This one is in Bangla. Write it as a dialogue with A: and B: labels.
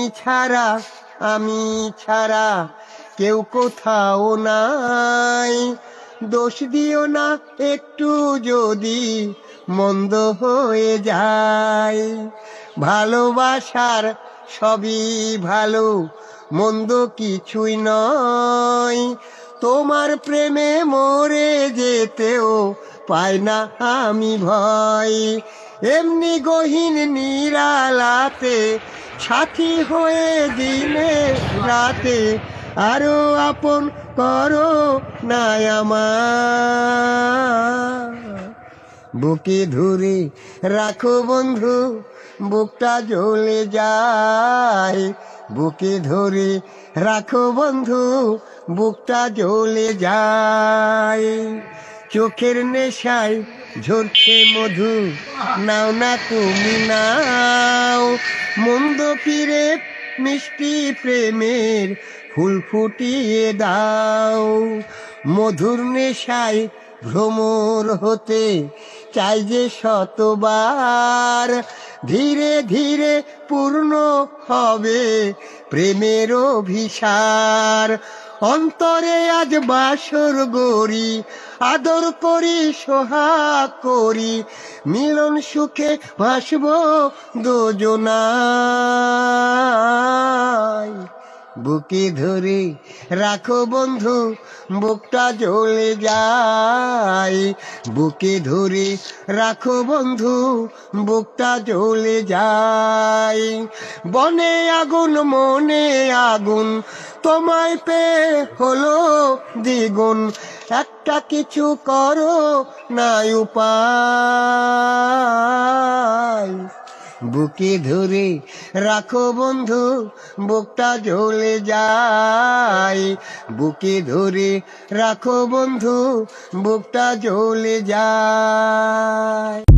A: ছাড়া আমি ছাড়া কেউ কোথাও নাই। দোষ দিও না একটু যদি মন্দ হয়ে যায়। ভালোবাসার সবই ভালো, মন্দ কিছুই নয়। তোমার প্রেমে মরে যেতেও পাই না আমি ভয়। এমনি গহীন নিরালাতে সাথী হয়ে দিনে রাতে আরো আপন করো না আমার। বুকে ধরে রাখো বন্ধু, বুকটা জ্বলে যায়। বুকে ধরে রাখো বন্ধু, বুকটা জ্বলে যায়। চোখের নেশায় ঝরছে মধু, নাও না তুমি নাও। মন্দ ফিরে মিষ্টি প্রেমের ফুল ফুটিয়ে দাও। মধুর নেশায় ভ্রমর হতে চাই যে শতবার। ধীরে ধীরে পূর্ণ হবে প্রেমের অভিসার। অন্তরে আজ বাসর গড়ি, আদর করি সোহাগ করি, মিলন সুখে ভাসব দুজনায়। বুকে ধরে রাখো বন্ধু, বুকটা জ্বলে যায়। বুকে ধরে রাখো বন্ধু, বুকটা জ্বলে যায়। বনে আগুন মনে আগুন, তোমায় পেয়ে হলো দ্বিগুণ। একটা কিছু করো না উপায়। বুকে ধরে রাখো বন্ধু, বুকটা জ্বলে যায়। বুকে ধরে রাখো বন্ধু, বুকটা জ্বলে যায়।